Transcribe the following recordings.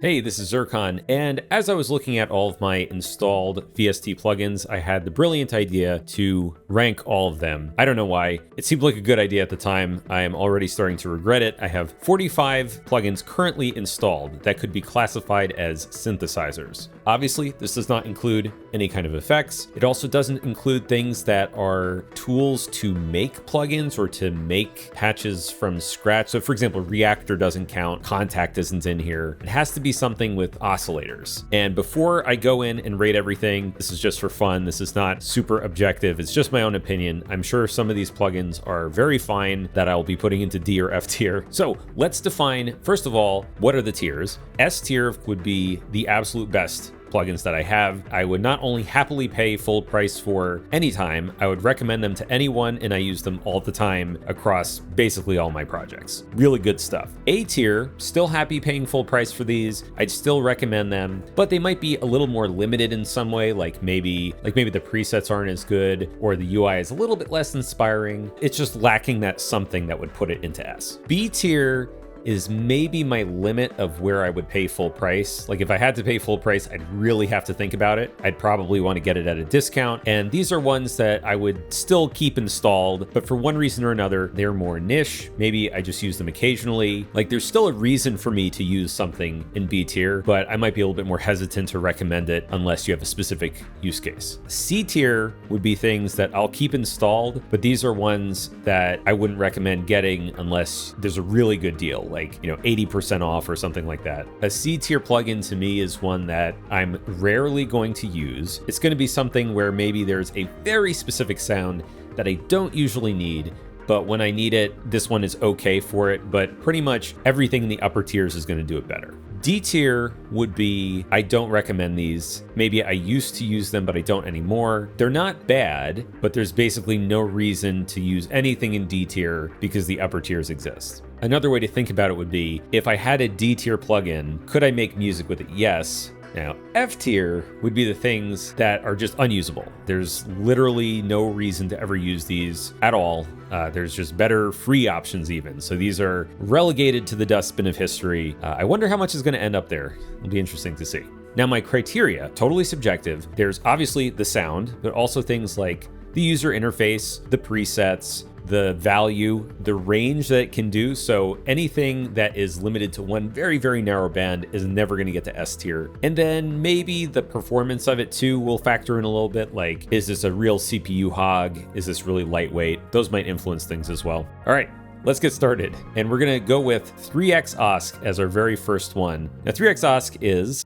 Hey, this is Zircon, and as I was looking at all of my installed VST plugins, I had the brilliant idea to rank all of them. I don't know why. It seemed like a good idea at the time. I am already starting to regret it. I have 45 plugins currently installed that could be classified as synthesizers. Obviously, this does not include any kind of effects. It also doesn't include things that are tools to make plugins or to make patches from scratch. So for example, Reactor doesn't count, Contact isn't in here. It has to be something with oscillators. And before I go in and rate everything, this is just for fun. This is not super objective. It's just my own opinion. I'm sure some of these plugins are very fine that I'll be putting into D or F tier. So let's define, first of all, what are the tiers? S tier would be the absolute best plugins that I have. I would not only happily pay full price for anytime, I would recommend them to anyone, and I use them all the time across basically all my projects. Really good stuff. A tier, still happy paying full price for these. I'd still recommend them, but they might be a little more limited in some way, like maybe the presets aren't as good, or the UI is a little bit less inspiring. It's just lacking that something that would put it into S. B tier is maybe my limit of where I would pay full price. Like if I had to pay full price, I'd really have to think about it. I'd probably want to get it at a discount. And these are ones that I would still keep installed, but for one reason or another, they're more niche. Maybe I just use them occasionally. Like there's still a reason for me to use something in B tier, but I might be a little bit more hesitant to recommend it unless you have a specific use case. C tier would be things that I'll keep installed, but these are ones that I wouldn't recommend getting unless there's a really good deal, like 80% off or something like that. A C tier plugin to me is one that I'm rarely going to use. It's going to be something where maybe there's a very specific sound that I don't usually need, but when I need it, this one is okay for it, but pretty much everything in the upper tiers is going to do it better. D tier would be, I don't recommend these. Maybe I used to use them, but I don't anymore. They're not bad, but there's basically no reason to use anything in D tier because the upper tiers exist. Another way to think about it would be, if I had a D tier plugin, could I make music with it? Yes. Now, F tier would be the things that are just unusable. There's literally no reason to ever use these at all. There's just better free options even. So these are relegated to the dustbin of history. I wonder how much is going to end up there. It'll be interesting to see. Now, my criteria, totally subjective. There's obviously the sound, but also things like the user interface, the presets, the value, the range that it can do. So anything that is limited to one very, very narrow band is never going to get to S tier. And then maybe the performance of it too will factor in a little bit. Like, is this a real CPU hog? Is this really lightweight? Those might influence things as well. All right, let's get started. And we're going to go with 3x OSC as our very first one. Now 3x OSC is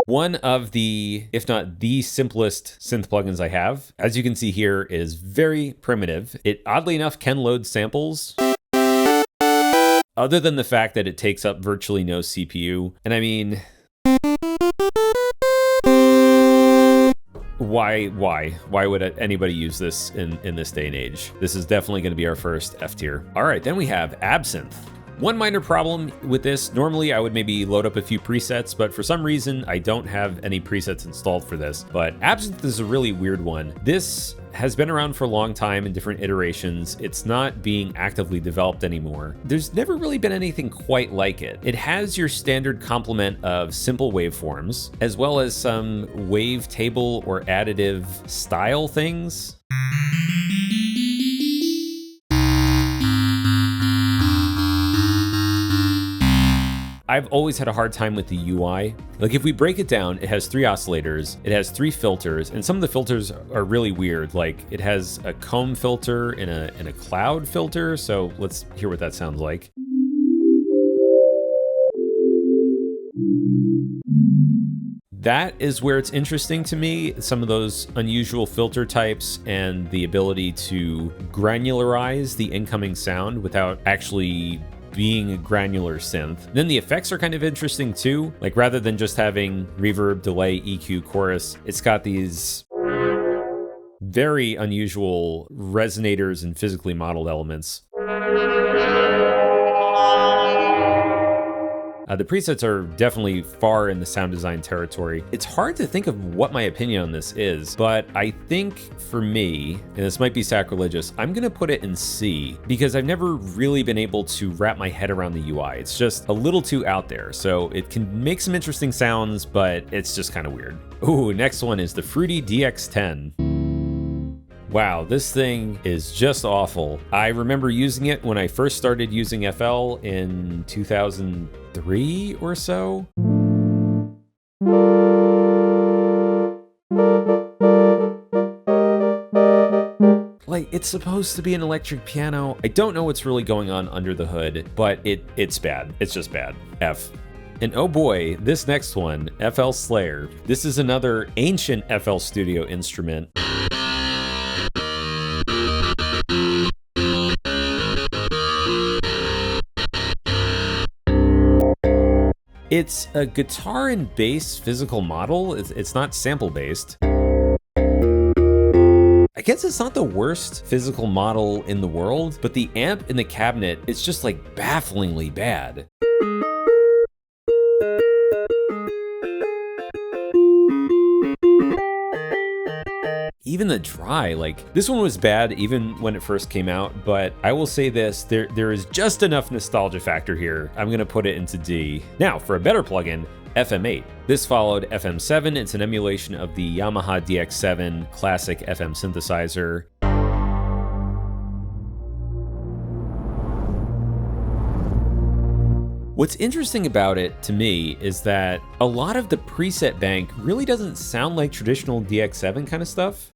one of the, if not the simplest synth plugins I have. As you can see here, is very primitive. It oddly enough can load samples, other than the fact that it takes up virtually no CPU. And I mean, why would anybody use this in this day and age? This is definitely going to be our first F tier. All right, then we have Absinthe. One minor problem with this, normally I would maybe load up a few presets, but for some reason I don't have any presets installed for this. But Absinthe is a really weird one. This has been around for a long time in different iterations. It's not being actively developed anymore. There's never really been anything quite like it. It has your standard complement of simple waveforms, as well as some wavetable or additive style things. I've always had a hard time with the UI. Like if we break it down, it has 3 oscillators, it has 3 filters, and some of the filters are really weird. Like it has a comb filter and a cloud filter. So let's hear what that sounds like. That is where it's interesting to me, some of those unusual filter types and the ability to granularize the incoming sound without actually being a granular synth. Then the effects are kind of interesting too. Like rather than just having reverb, delay, EQ, chorus, it's got these very unusual resonators and physically modeled elements. The presets are definitely far in the sound design territory. It's hard to think of what my opinion on this is, but I think for me, and this might be sacrilegious, I'm gonna put it in C because I've never really been able to wrap my head around the UI. It's just a little too out there, so it can make some interesting sounds, but it's just kind of weird. Ooh, next one is the Fruity DX10. Wow, this thing is just awful. I remember using it when I first started using FL in 2003 or so. Like, it's supposed to be an electric piano. I don't know what's really going on under the hood, but it's bad. It's just bad. F. And oh boy, this next one, FL Slayer. This is another ancient FL Studio instrument. It's a guitar and bass physical model. It's not sample based. I guess it's not the worst physical model in the world, but the amp in the cabinet is just like bafflingly bad. Even the dry, like this one was bad even when it first came out, but I will say this, there is just enough nostalgia factor here. I'm gonna put it into D. Now for a better plugin, FM8. This followed FM7. It's an emulation of the Yamaha DX7 classic FM synthesizer. What's interesting about it to me is that a lot of the preset bank really doesn't sound like traditional DX7 kind of stuff.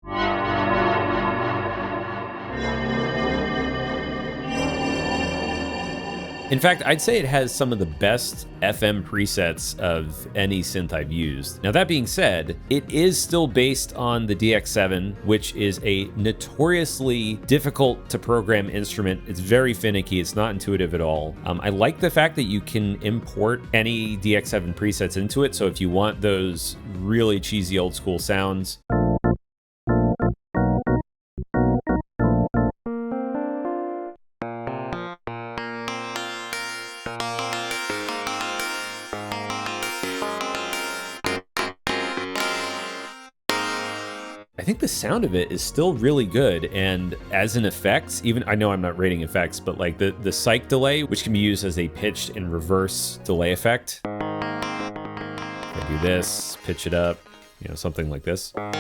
In fact, I'd say it has some of the best FM presets of any synth I've used. Now that being said, it is still based on the DX7, which is a notoriously difficult to program instrument. It's very finicky, it's not intuitive at all. I like the fact that you can import any DX7 presets into it, so if you want those really cheesy old school sounds, I think the sound of it is still really good, and as an effects, even I know I'm not rating effects, but like the psych delay, which can be used as a pitched and reverse delay effect. I do this, pitch it up, you know, something like this. I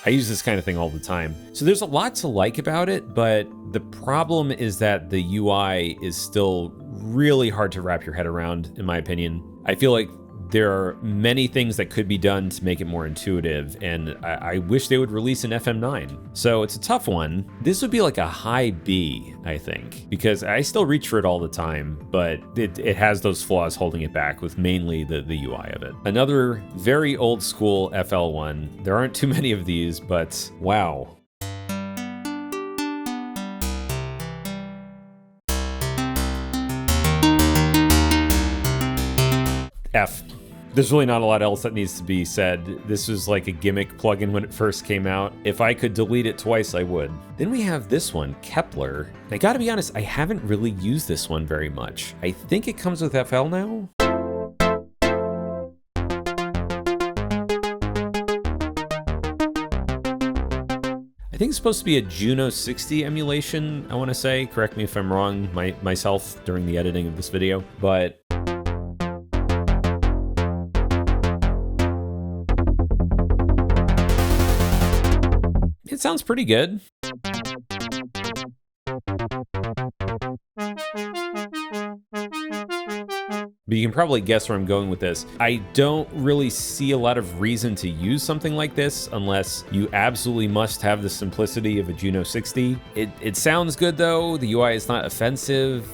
use this kind of thing all the time. So there's a lot to like about it, but the problem is that the UI is still really hard to wrap your head around, in my opinion. I feel like there are many things that could be done to make it more intuitive, and I wish they would release an FM9. So it's a tough one. This would be like a high B, I think, because I still reach for it all the time, but it has those flaws holding it back with mainly the UI of it. Another very old school FL one. There aren't too many of these, but wow. F. There's really not a lot else that needs to be said. This was like a gimmick plugin when it first came out. If I could delete it twice, I would. Then we have this one, Kepler. I gotta be honest, I haven't really used this one very much. I think it comes with FL now? I think it's supposed to be a Juno 60 emulation, I wanna say. Correct me if I'm wrong, myself during the editing of this video, but it sounds pretty good. But you can probably guess where I'm going with this. I don't really see a lot of reason to use something like this unless you absolutely must have the simplicity of a Juno 60. It sounds good though. The UI is not offensive.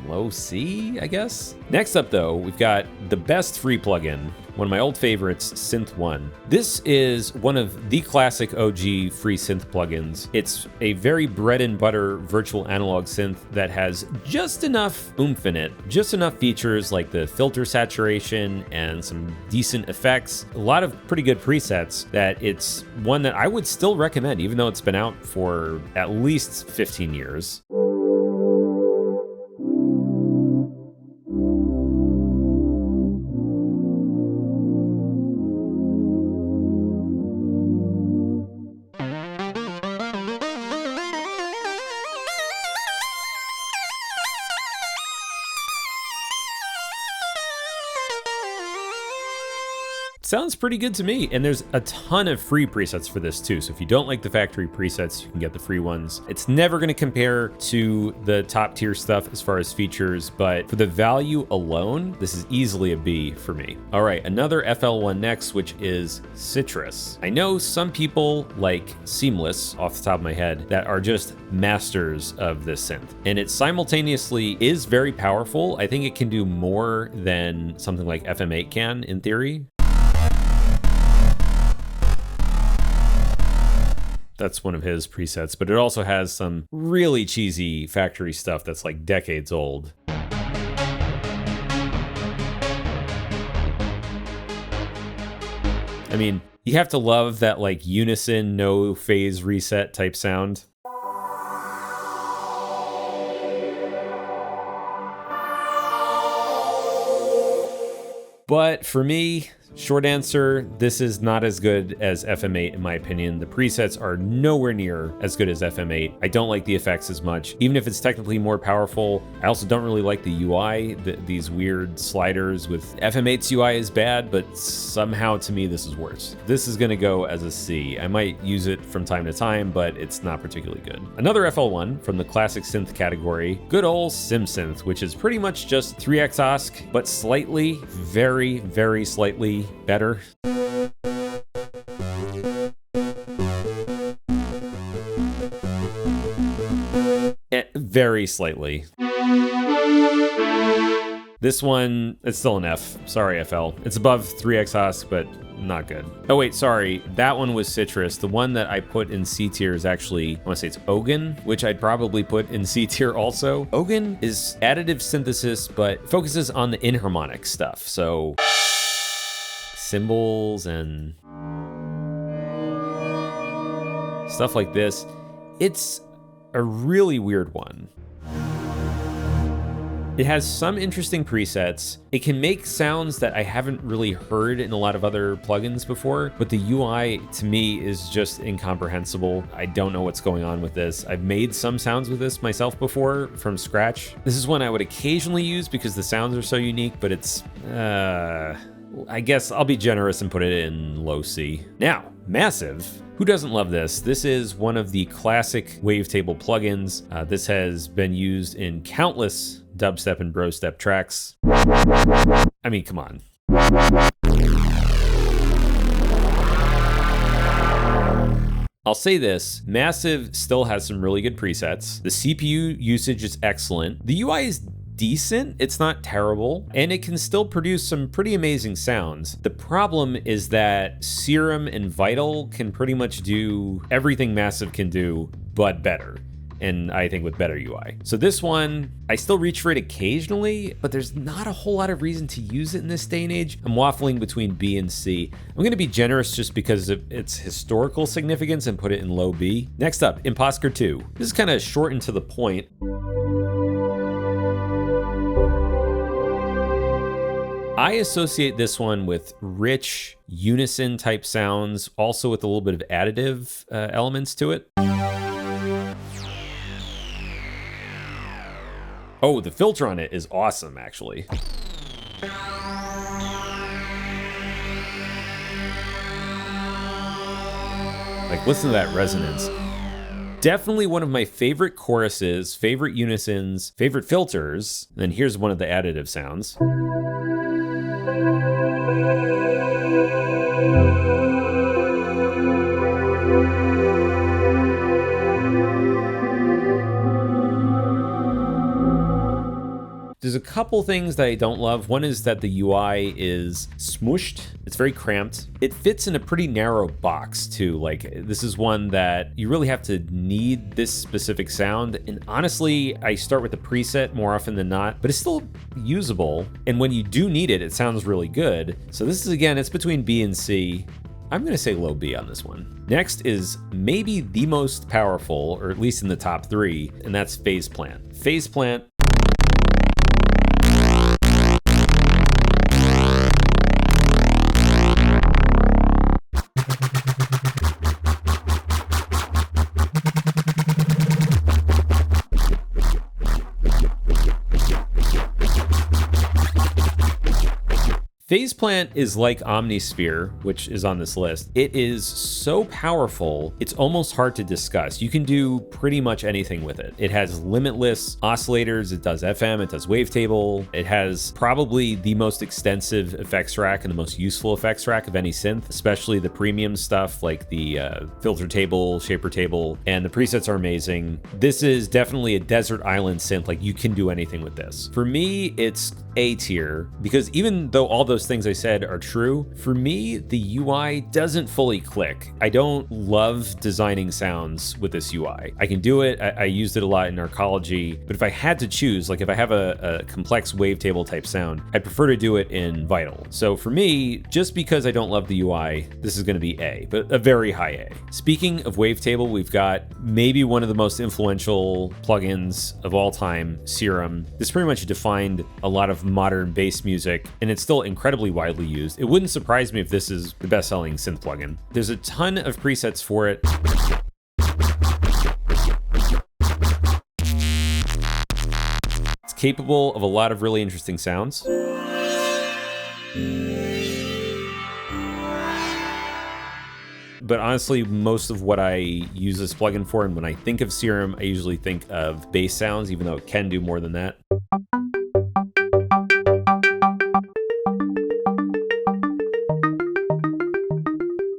Low C, I guess? Next up though, we've got the best free plugin, one of my old favorites, Synth 1. This is one of the classic OG free synth plugins. It's a very bread and butter virtual analog synth that has just enough oomph in it, just enough features like the filter saturation and some decent effects, a lot of pretty good presets, that it's one that I would still recommend even though it's been out for at least 15 years. Sounds pretty good to me. And there's a ton of free presets for this too. So if you don't like the factory presets, you can get the free ones. It's never going to compare to the top tier stuff as far as features, but for the value alone, this is easily a B for me. All right, another FL1 next, which is Citrus. I know some people like Seamless off the top of my head that are just masters of this synth, and it simultaneously is very powerful. I think it can do more than something like FM8 can in theory. That's one of his presets, but it also has some really cheesy factory stuff that's like decades old. I mean, you have to love that like unison, no phase reset type sound. But for me, short answer, this is not as good as FM8 in my opinion. The presets are nowhere near as good as FM8. I don't like the effects as much, even if it's technically more powerful. I also don't really like the UI, these weird sliders with FM8's UI is bad, but somehow to me this is worse. This is gonna go as a C. I might use it from time to time, but it's not particularly good. Another FL1 from the classic synth category, good old SimSynth, which is pretty much just 3x OSC, but slightly, very, very slightly better. Very slightly. This one, it's still an F. Sorry, FL. It's above 3x OSC, but not good. Oh wait, sorry. That one was Citrus. The one that I put in C tier is actually, I want to say it's Ogun, which I'd probably put in C tier also. Ogun is additive synthesis, but focuses on the inharmonic stuff. So cymbals and stuff like this. It's a really weird one. It has some interesting presets. It can make sounds that I haven't really heard in a lot of other plugins before, but the UI to me is just incomprehensible. I don't know what's going on with this. I've made some sounds with this myself before from scratch. This is one I would occasionally use because the sounds are so unique, but it's, I guess I'll be generous and put it in low C. Now, Massive. Who doesn't love this? This is one of the classic wavetable plugins. This has been used in countless dubstep and brostep tracks. I mean, come on. I'll say this, Massive still has some really good presets. The CPU usage is excellent. The UI is decent, it's not terrible, and it can still produce some pretty amazing sounds. The problem is that Serum and Vital can pretty much do everything Massive can do, but better. And I think with better UI. So this one, I still reach for it occasionally, but there's not a whole lot of reason to use it in this day and age. I'm waffling between B and C. I'm gonna be generous just because of its historical significance and put it in low B. Next up, Imposter 2. This is kind of short and to the point. I associate this one with rich unison type sounds, also with a little bit of additive elements to it. Oh, the filter on it is awesome, actually. Like, listen to that resonance. Definitely one of my favorite choruses, favorite unisons, favorite filters. And here's one of the additive sounds. There's a couple things that I don't love. One is that the UI is smooshed. It's very cramped. It fits in a pretty narrow box too. Like, this is one that you really have to need this specific sound. And honestly, I start with the preset more often than not, but it's still usable. And when you do need it, it sounds really good. So this is, again, it's between B and C. I'm gonna say low B on this one. Next is maybe the most powerful, or at least in the top 3, and that's Phase Plant. Phase Plant. Phase Plant is like Omnisphere, which is on this list. It is so powerful, it's almost hard to discuss. You can do pretty much anything with it. It has limitless oscillators, it does FM, it does wavetable, it has probably the most extensive effects rack and the most useful effects rack of any synth, especially the premium stuff like the filter table, shaper table, and the presets are amazing. This is definitely a desert island synth, like you can do anything with this. For me, it's A tier, because even though all those things I said are true, for me, the UI doesn't fully click. I don't love designing sounds with this UI. I can do it, I used it a lot in Arcology, but if I had to choose, like if I have a complex wavetable type sound, I'd prefer to do it in Vital. So for me, just because I don't love the UI, this is gonna be A, but a very high A. Speaking of wavetable, we've got maybe one of the most influential plugins of all time, Serum. This pretty much defined a lot of modern bass music, and it's still incredibly widely used. It wouldn't surprise me if this is the best-selling synth plugin. There's a ton of presets for it. It's capable of a lot of really interesting sounds. But honestly, most of what I use this plugin for, and when I think of Serum, I usually think of bass sounds, even though it can do more than that.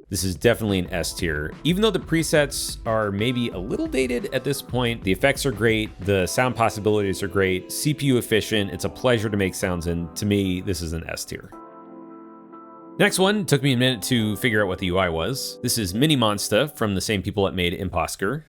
This is definitely an S tier. Even though the presets are maybe a little dated at this point, the effects are great, the sound possibilities are great, CPU efficient, it's a pleasure to make sounds in. To me, this is an S tier. Next one took me a minute to figure out what the UI was. This is Mini Monster from the same people that made Imposker.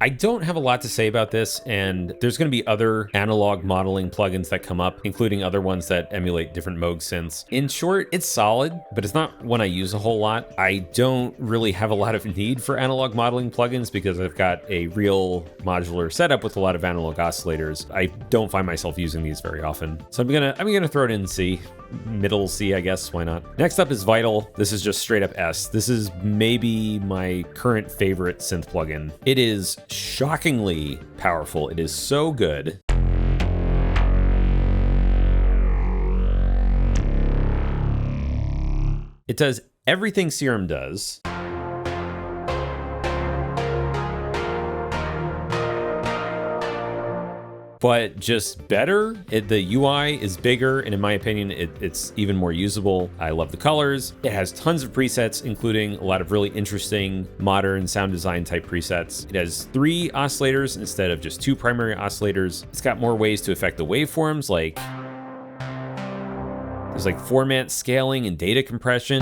I don't have a lot to say about this, and there's going to be other analog modeling plugins that come up, including other ones that emulate different Moog synths. In short, it's solid, but it's not one I use a whole lot. I don't really have a lot of need for analog modeling plugins because I've got a real modular setup with a lot of analog oscillators. I don't find myself using these very often, so I'm gonna throw it in C. Middle C, I guess, why not? Next up is Vital. This is just straight up S. This is maybe my current favorite synth plugin. It is shockingly powerful. It is so good. It does everything Serum does. But just better. The UI is bigger, and in my opinion, it's even more usable. I love the colors. It has tons of presets, including a lot of really interesting modern sound design type presets. It has 3 oscillators instead of just 2 primary oscillators. It's got more ways to affect the waveforms, like there's like format scaling and data compression,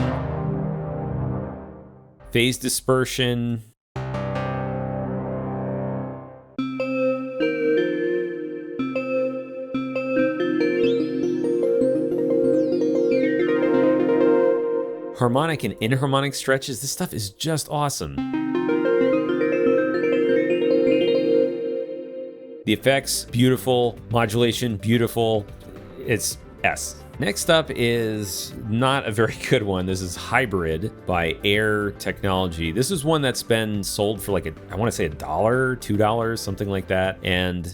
phase dispersion, harmonic and inharmonic stretches. This stuff is just awesome. The effects, beautiful. Modulation, beautiful. It's S. Next up is not a very good one. This is Hybrid by Air Technology. This is one that's been sold for like I want to say $1, $2, something like that. And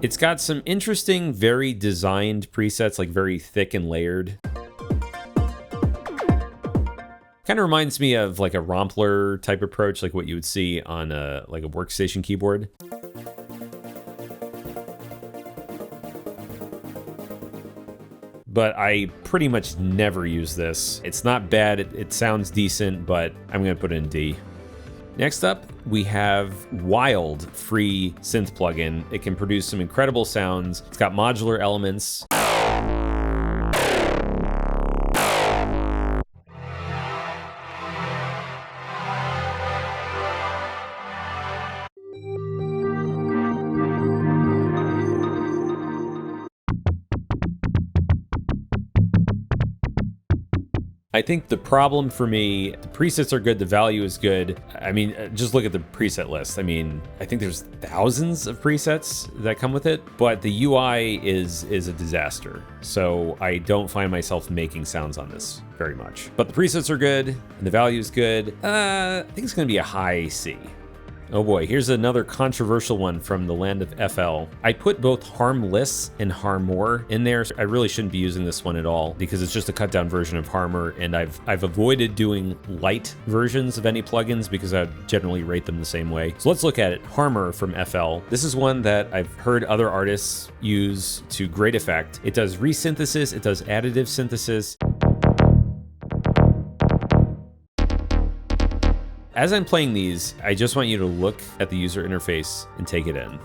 it's got some interesting, very designed presets, like very thick and layered. Kind of reminds me of like a Rompler type approach, like what you would see on like a workstation keyboard. But I pretty much never use this. It's not bad, it sounds decent, but I'm gonna put it in D. Next up, we have Wild free synth plugin. It can produce some incredible sounds. It's got modular elements. I think the problem for me, the presets are good, the value is good. I mean, just look at the preset list. I mean, I think there's thousands of presets that come with it, but the UI is a disaster. So I don't find myself making sounds on this very much. But the presets are good, and the value is good. I think it's gonna be a high C. Oh boy, here's another controversial one from the land of FL. I put both Harmless and Harmore in there. I really shouldn't be using this one at all because it's just a cut down version of Harmor, and I've avoided doing light versions of any plugins because I generally rate them the same way. So let's look at it. Harmor from FL. This is one that I've heard other artists use to great effect. It does resynthesis, it does additive synthesis. As I'm playing these, I just want you to look at the user interface and take it in.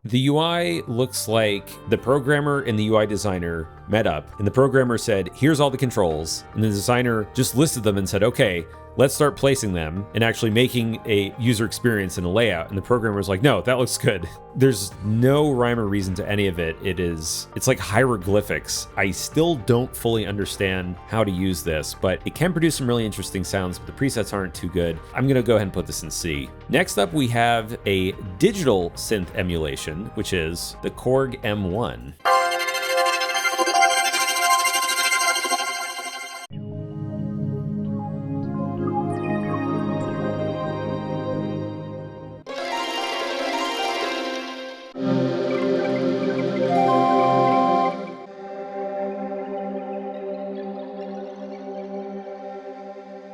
The UI looks like the programmer and the UI designer met up, and the programmer said, here's all the controls, and the designer just listed them and said, okay, let's start placing them and actually making a user experience and a layout. And the programmer was like, no, that looks good. There's no rhyme or reason to any of it. It's like hieroglyphics. I still don't fully understand how to use this, but it can produce some really interesting sounds, but the presets aren't too good. I'm gonna go ahead and put this in C. Next up, we have a digital synth emulation, which is the Korg M1.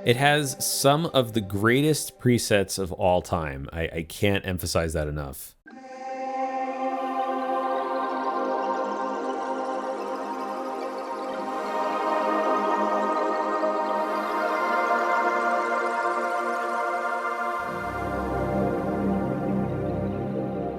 It has some of the greatest presets of all time. I can't emphasize that enough.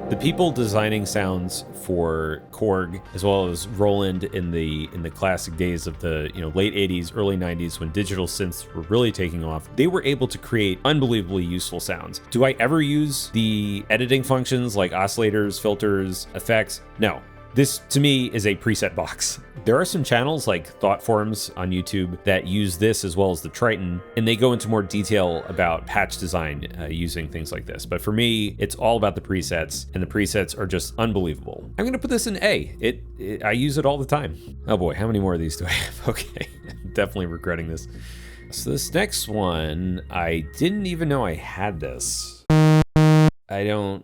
The people designing sounds for Korg, as well as Roland in the classic days of the late 80s, early 90s, when digital synths were really taking off, they were able to create unbelievably useful sounds. Do I ever use the editing functions like oscillators, filters, effects? No. This, to me, is a preset box. There are some channels like Thought Forums on YouTube that use this as well as the Triton, and they go into more detail about patch design using things like this. But for me, it's all about the presets, and the presets are just unbelievable. I'm gonna put this in A. I use it all the time. Oh boy, how many more of these do I have? Okay, I'm definitely regretting this. So this next one, I didn't even know I had this. I don't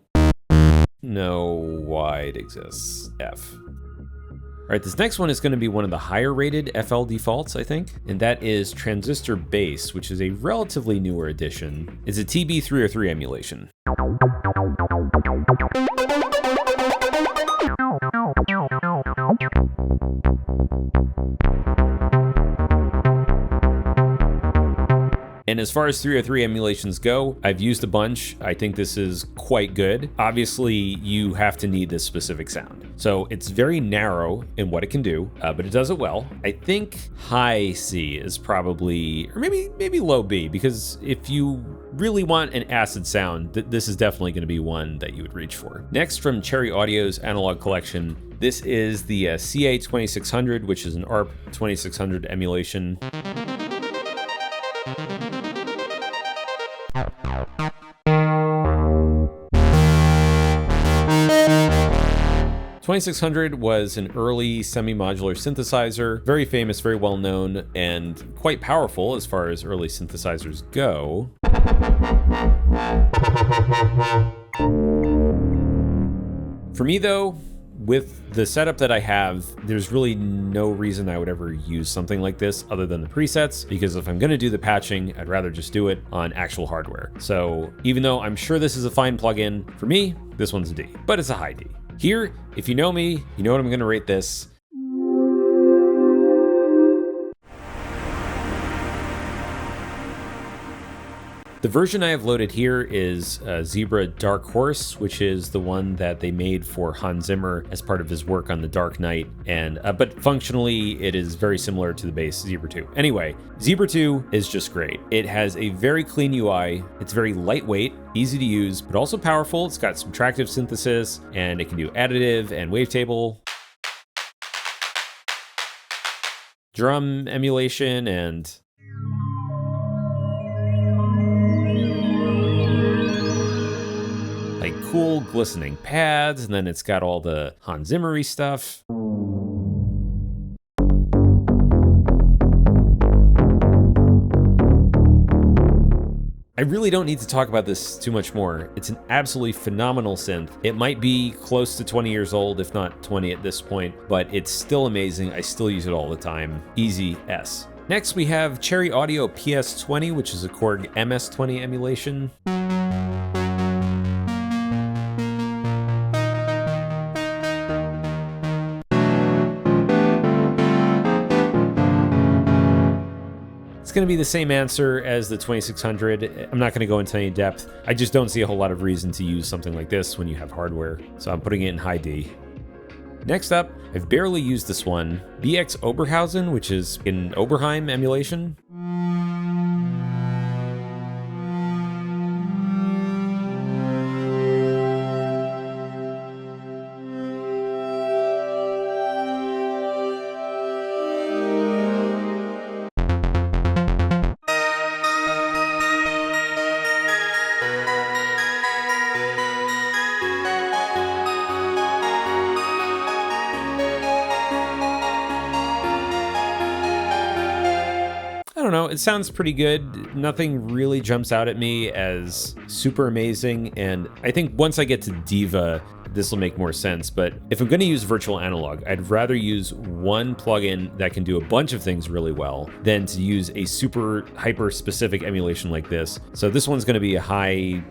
know why it exists. F. All right, this next one is going to be one of the higher rated FL defaults, I think, and that is Transistor Bass, which is a relatively newer addition. It's a TB303 emulation. And as far as 303 emulations go, I've used a bunch. I think this is quite good. Obviously, you have to need this specific sound. So it's very narrow in what it can do, but it does it well. I think high C is probably, or maybe low B, because if you really want an acid sound, this is definitely going to be one that you would reach for. Next, from Cherry Audio's analog collection, this is the CA2600, which is an ARP 2600 emulation. .2600 was an early semi-modular synthesizer, very famous, very well known, and quite powerful as far as early synthesizers go. For me though, with the setup that I have, there's really no reason I would ever use something like this other than the presets, because if I'm gonna do the patching, I'd rather just do it on actual hardware. So even though I'm sure this is a fine plugin, for me, this one's a D, but it's a high D. Here, if you know me, you know what I'm gonna rate this. The version I have loaded here is Zebra Dark Horse, which is the one that they made for Hans Zimmer as part of his work on The Dark Knight, and but functionally it is very similar to the base Zebra 2. Anyway, Zebra 2 is just great. It has a very clean UI, it's very lightweight, easy to use, but also powerful. It's got subtractive synthesis, and it can do additive and wavetable, drum emulation, and like cool glistening pads, and then it's got all the Hans Zimmer-y stuff. I really don't need to talk about this too much more. It's an absolutely phenomenal synth. It might be close to 20 years old, if not 20 at this point, but it's still amazing. I still use it all the time. Easy S. Next, we have Cherry Audio PS20, which is a Korg MS20 emulation. It's going to be the same answer as the 2600. I'm not going to go into any depth. I just don't see a whole lot of reason to use something like this when you have hardware, so I'm putting it in high D. Next up, I've barely used this one, BX Oberhausen, which is an Oberheim emulation. I don't know, it sounds pretty good. Nothing really jumps out at me as super amazing, and I think once I get to Diva, this will make more sense. But if I'm going to use virtual analog, I'd rather use one plugin that can do a bunch of things really well than to use a super hyper specific emulation like this. So this one's going to be a high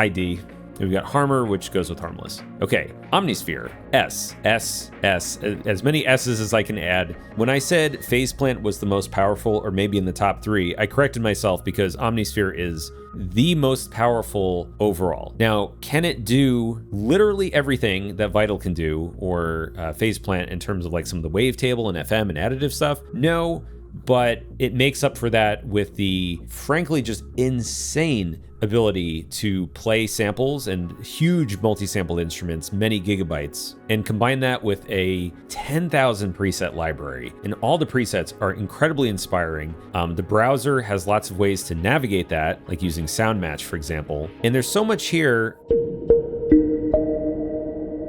D. We've got Harmer, which goes with Harmless. Okay, Omnisphere, S, as many S's as I can add. When I said Faceplant was the most powerful, or maybe in the top 3, I corrected myself because Omnisphere is the most powerful overall. Now, can it do literally everything that Vital can do, or Faceplant in terms of like some of the wavetable and FM and additive stuff? No, but it makes up for that with the frankly just insane ability to play samples and huge multi-sampled instruments, many gigabytes, and combine that with a 10,000 preset library. And all the presets are incredibly inspiring. The browser has lots of ways to navigate that, like using Sound Match, for example. And there's so much here.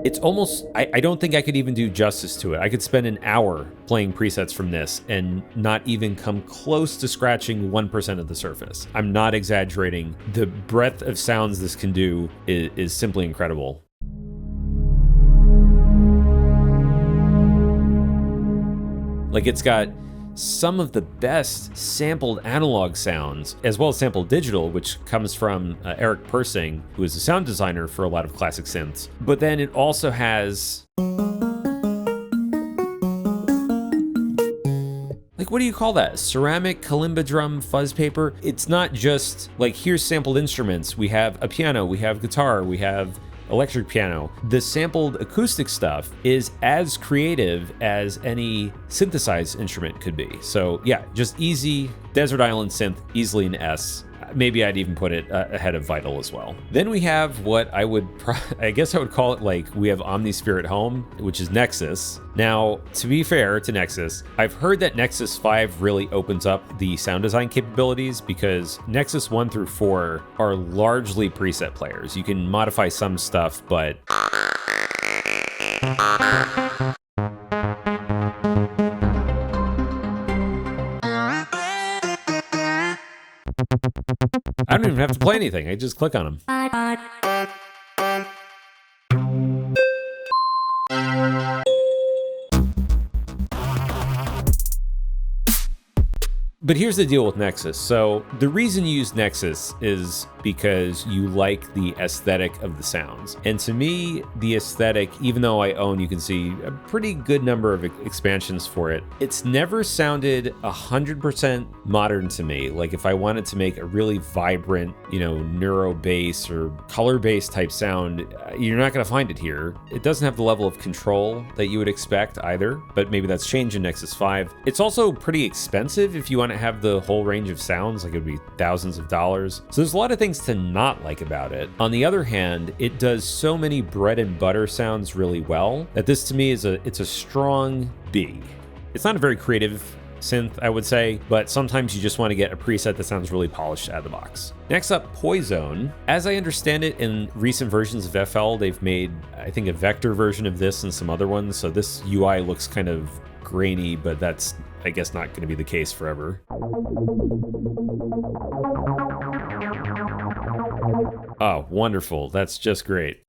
It's almost, I don't think I could even do justice to it. I could spend an hour playing presets from this and not even come close to scratching 1% of the surface. I'm not exaggerating. The breadth of sounds this can do is simply incredible. Like, it's got some of the best sampled analog sounds, as well as sampled digital, which comes from Eric Persing, who is a sound designer for a lot of classic synths. But then it also has, like, what do you call that? Ceramic kalimba drum fuzz paper? It's not just like, here's sampled instruments. We have a piano, we have guitar, we have electric piano. The sampled acoustic stuff is as creative as any synthesized instrument could be. So yeah, just easy desert island synth, easily an S. Maybe I'd even put it ahead of Vital as well. Then we have what I guess I would call it, like, we have Omnisphere at home, which is Nexus. Now, to be fair to Nexus, I've heard that Nexus 5 really opens up the sound design capabilities because Nexus 1 through 4 are largely preset players. You can modify some stuff, but I don't even have to play anything. I just click on them. But here's the deal with Nexus. So the reason you use Nexus is because you like the aesthetic of the sounds. And to me, the aesthetic, even though I own, you can see a pretty good number of expansions for it, it's never sounded 100% modern to me. Like if I wanted to make a really vibrant, neuro bass or color bass type sound, you're not going to find it here. It doesn't have the level of control that you would expect either, but maybe that's changed in Nexus 5. It's also pretty expensive if you want to have the whole range of sounds, like it would be thousands of dollars. So there's a lot of things to not like about it. On the other hand, it does so many bread and butter sounds really well that this to me is it's a strong B. It's not a very creative synth, I would say, but sometimes you just want to get a preset that sounds really polished out of the box. Next up, Poison. As I understand it, in recent versions of FL, they've made, I think, a vector version of this and some other ones, so this UI looks kind of grainy, but that's, I guess, not going to be the case forever. Oh, wonderful. That's just great.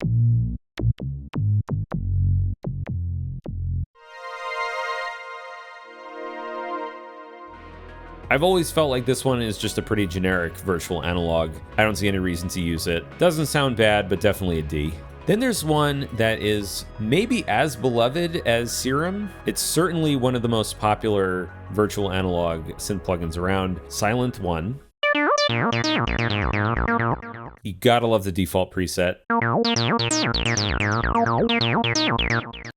I've always felt like this one is just a pretty generic virtual analog. I don't see any reason to use it. Doesn't sound bad, but definitely a D. Then there's one that is maybe as beloved as Serum. It's certainly one of the most popular virtual analog synth plugins around, Silent One. You gotta love the default preset.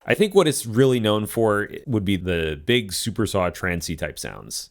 I think what it's really known for would be the big supersaw trancey type sounds.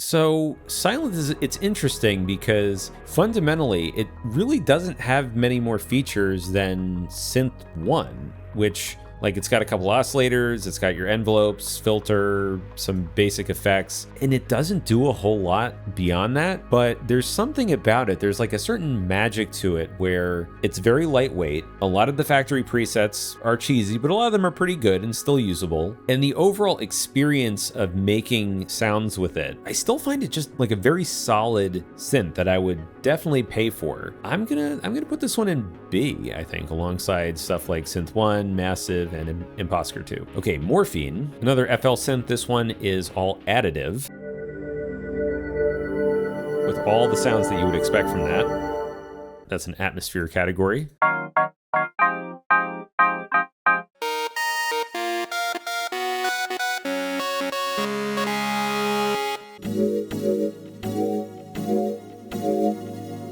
So Silent it's interesting because fundamentally it really doesn't have many more features than Synth 1, which, like, it's got a couple oscillators, it's got your envelopes, filter, some basic effects, and it doesn't do a whole lot beyond that, but there's something about it. There's like a certain magic to it where it's very lightweight. A lot of the factory presets are cheesy, but a lot of them are pretty good and still usable. And the overall experience of making sounds with it, I still find it just like a very solid synth that I would definitely pay for. I'm gonna put this one in B, I think, alongside stuff like Synth 1, Massive, and Imposter 2. Okay, Morphine, another FL synth. This one is all additive, with all the sounds that you would expect from that. That's an atmosphere category.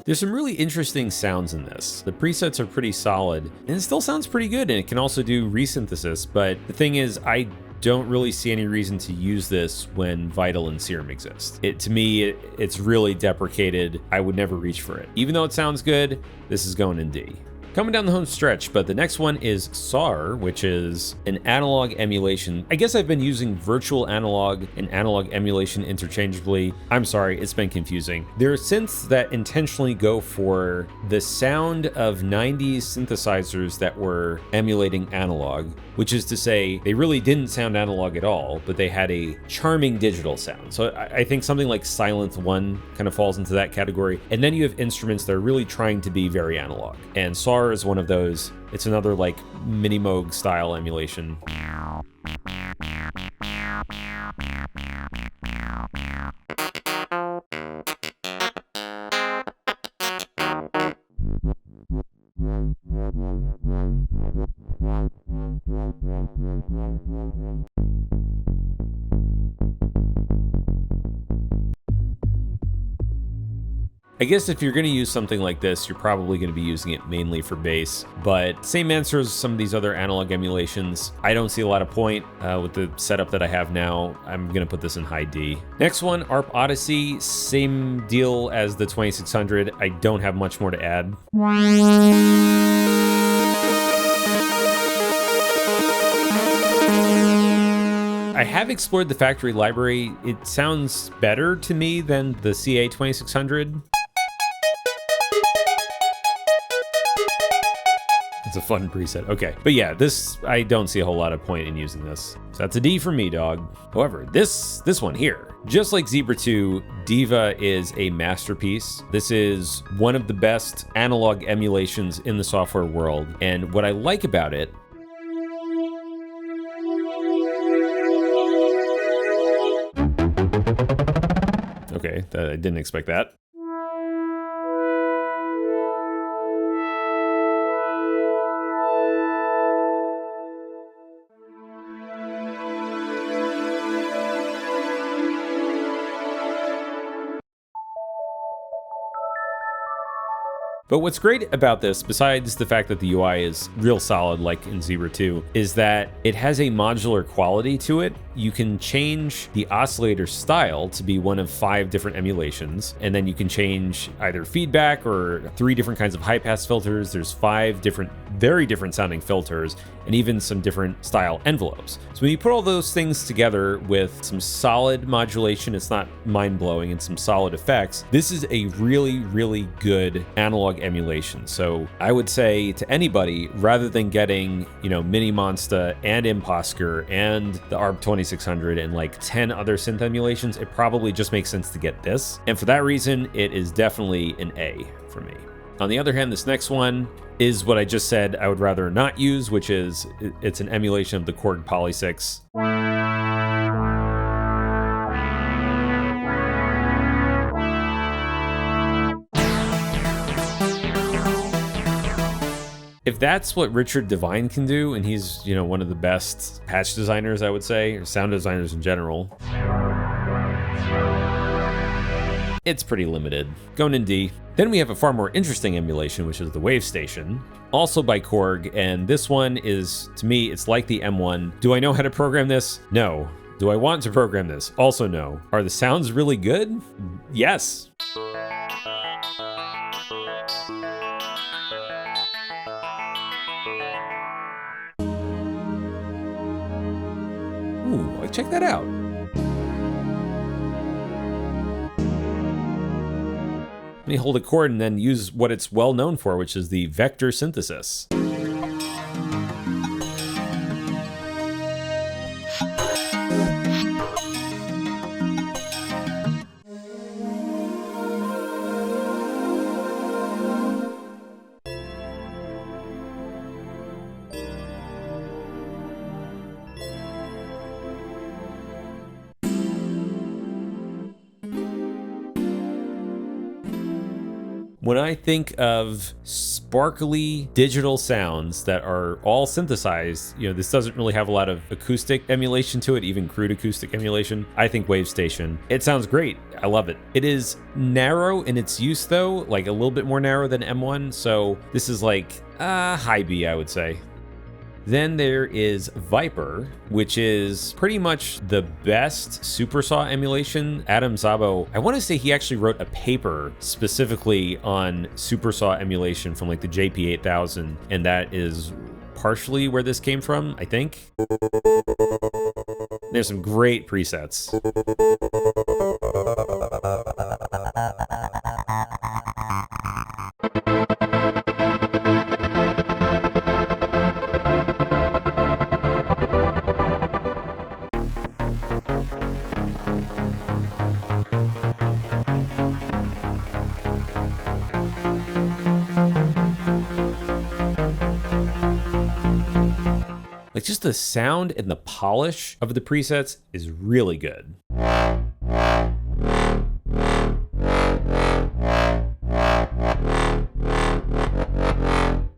There's some really interesting sounds in this. The presets are pretty solid, and it still sounds pretty good, and it can also do resynthesis, but the thing is, I don't really see any reason to use this when Vital and Serum exist. To me, it's really deprecated. I would never reach for it. Even though it sounds good, this is going in D. Coming down the home stretch, but the next one is SAR, which is an analog emulation. I guess I've been using virtual analog and analog emulation interchangeably. I'm sorry, it's been confusing. There are synths that intentionally go for the sound of 90s synthesizers that were emulating analog, which is to say they really didn't sound analog at all, but they had a charming digital sound. So I think something like Silent One kind of falls into that category. And then you have instruments that are really trying to be very analog. And SAR is one of those. It's another like mini Moog style emulation. I guess if you're going to use something like this, you're probably going to be using it mainly for bass, but same answer as some of these other analog emulations. I don't see a lot of point with the setup that I have now. I'm going to put this in high D. Next one, ARP Odyssey, same deal as the 2600. I don't have much more to add. I have explored the factory library. It sounds better to me than the CA 2600. It's a fun preset. Okay. But yeah, this, I don't see a whole lot of point in using this. So that's a D for me, dog. However, this one here, just like Zebra 2, Diva is a masterpiece. This is one of the best analog emulations in the software world. And what I like about it, okay, I didn't expect that. But what's great about this, besides the fact that the UI is real solid like in Zebra 2, is that it has a modular quality to it. You can change the oscillator style to be one of 5 different emulations, and then you can change either feedback or 3 different kinds of high-pass filters. There's 5 different, very different sounding filters, and even some different style envelopes. So when you put all those things together with some solid modulation, it's not mind-blowing, and some solid effects, this is a really, really good analog emulation. So I would say to anybody, rather than getting, you know, Mini Monster and Imposker and the ARP 2600 and like 10 other synth emulations, it probably just makes sense to get this. And for that reason, it is definitely an A for me. On the other hand, this next one is what I just said I would rather not use, which is it's an emulation of the Korg Poly 6. If that's what Richard Devine can do, and he's, you know, one of the best patch designers, I would say, or sound designers in general, it's pretty limited. Going in D. Then we have a far more interesting emulation, which is the Wave Station, also by Korg, and this one is, to me, it's like the M1. Do I know how to program this? No. Do I want to program this? Also no. Are the sounds really good? Yes. Ooh, like check that out. Let me hold a chord and then use what it's well known for, which is the vector synthesis. When I think of sparkly digital sounds that are all synthesized, you know, this doesn't really have a lot of acoustic emulation to it, even crude acoustic emulation. I think Wave Station. It sounds great. I love it. It is narrow in its use though, like a little bit more narrow than M1. So this is like high B, I would say. Then there is Viper, which is pretty much the best Supersaw emulation. Adam Szabo, I want to say he actually wrote a paper specifically on Supersaw emulation from like the JP8000, and that is partially where this came from, I think. There's some great presets. Like just the sound and the polish of the presets is really good.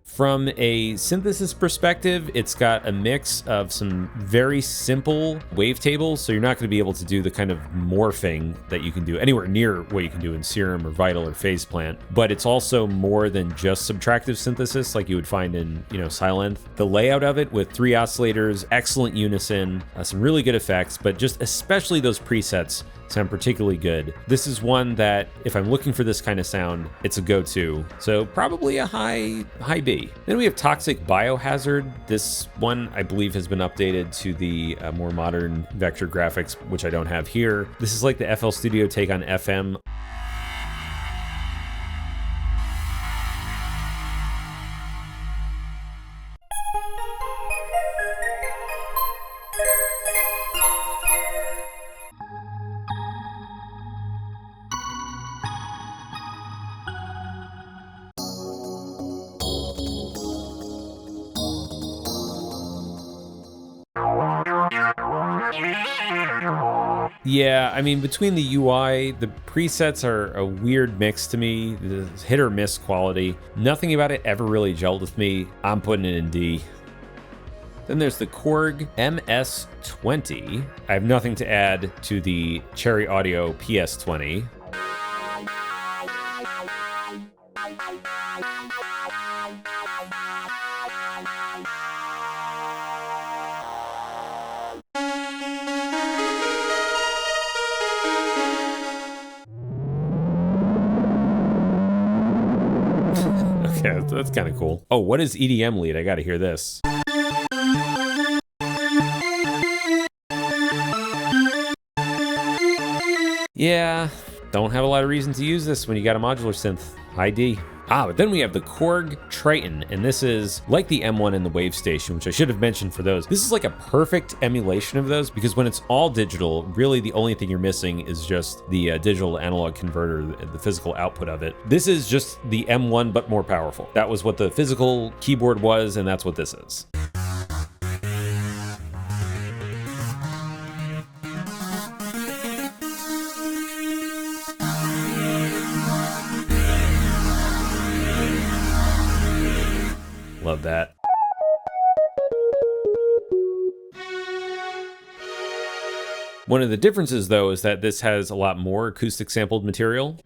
From a synthesis perspective, it's got a mix of some very simple wavetables, so you're not going to be able to do the kind of morphing that you can do anywhere near what you can do in Serum or Vital or Phase Plant. But it's also more than just subtractive synthesis like you would find in, you know, Silent. The layout of it with 3 oscillators, excellent unison, some really good effects, but just especially those presets sound particularly good. This is one that, if I'm looking for this kind of sound, it's a go-to. So probably a high B. Then we have Toxic Biohazard. This one, I believe, has been updated to the more modern vector graphics, which I don't have here. This is like the FL Studio take on FM. Yeah, I mean, between the UI, the presets are a weird mix to me. The hit or miss quality. Nothing about it ever really gelled with me. I'm putting it in D. Then there's the Korg MS-20. I have nothing to add to the Cherry Audio PS-20. Okay, that's kind of cool. Oh, what is EDM lead? I gotta hear this. Yeah, don't have a lot of reason to use this when you got a modular synth. High D. But then we have the Korg Triton, and this is like the M1 and the Wave Station, which I should have mentioned for those. This is like a perfect emulation of those, because when it's all digital, really the only thing you're missing is just the digital analog converter, the physical output of it. This is just the M1, but more powerful. That was what the physical keyboard was, and that's what this is. Love that. One of the differences, though, is that this has a lot more acoustic sampled material.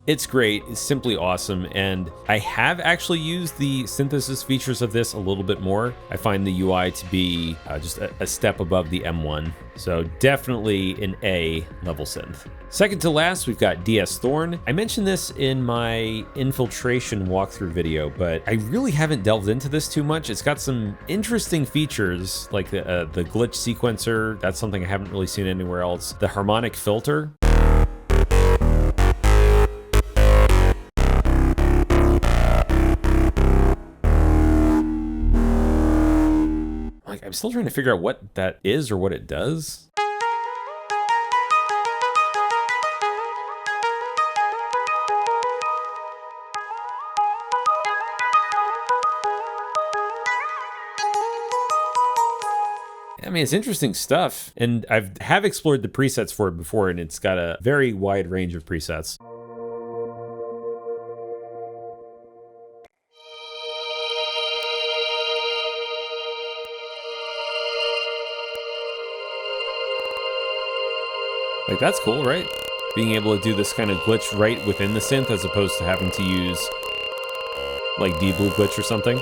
It's great, it's simply awesome, and I have actually used the synthesis features of this a little bit more. I find the UI to be just a step above the M1, so definitely an A level synth. Second to last, we've got DS Thorn. I mentioned this in my infiltration walkthrough video, but I really haven't delved into this too much. It's got some interesting features, like the glitch sequencer. That's something I haven't really seen anywhere else. The harmonic filter. I'm still trying to figure out what that is or what it does. I mean, it's interesting stuff, and I have explored the presets for it before, and it's got a very wide range of presets. Like, that's cool, right? Being able to do this kind of glitch right within the synth as opposed to having to use, like, D-Blue glitch or something.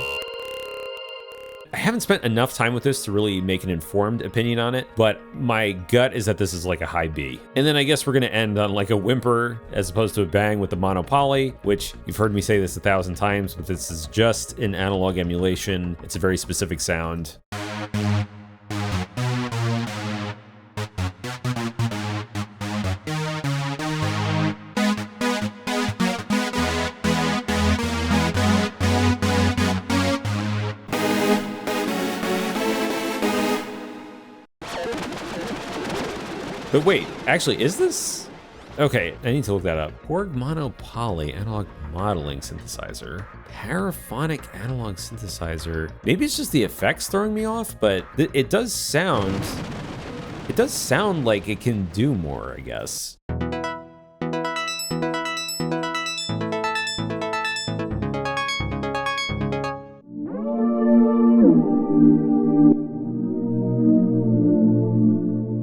I haven't spent enough time with this to really make an informed opinion on it, but my gut is that this is like a high B. And then I guess we're gonna end on like a whimper as opposed to a bang with the Monopoly, which you've heard me say this 1,000 times, but this is just an analog emulation. It's a very specific sound. But wait, actually, is this? Okay, I need to look that up. Korg Monopoly analog modeling synthesizer. Paraphonic analog synthesizer. Maybe it's just the effects throwing me off, but it does sound like it can do more, I guess.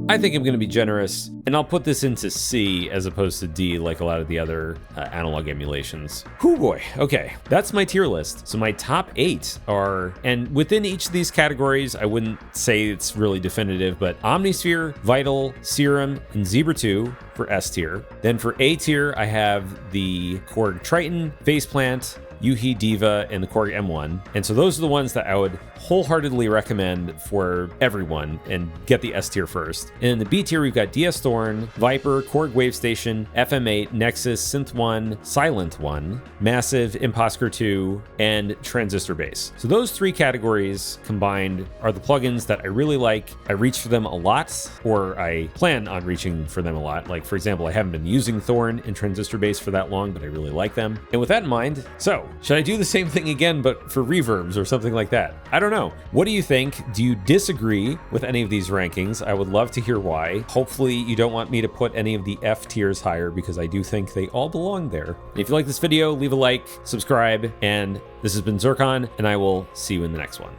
I think I'm going to be generous, and I'll put this into C as opposed to D like a lot of the other analog emulations. Whew boy, okay, that's my tier list. So my top 8 are, and within each of these categories, I wouldn't say it's really definitive, but Omnisphere, Vital, Serum, and Zebra 2 for S tier. Then for A tier, I have the Korg Triton, Faceplant, Yuhi, Diva, and the Korg M1. And so those are the ones that I would wholeheartedly recommend for everyone and get the S tier first. And in the B tier, we've got DS Thorn, Viper, Korg Wave Station, FM8, Nexus, Synth 1, Silent 1, Massive, Imposter 2, and Transistor Bass. So those three categories combined are the plugins that I really like. I reach for them a lot, or I plan on reaching for them a lot. Like, for example, I haven't been using Thorn and Transistor Bass for that long, but I really like them. And with that in mind, so should I do the same thing again, but for reverbs or something like that? I don't know. What do you think? Do you disagree with any of these rankings? I would love to hear why. Hopefully you don't want me to put any of the F tiers higher, because I do think they all belong there. If you like this video, leave a like, subscribe, and this has been Zircon, and I will see you in the next one.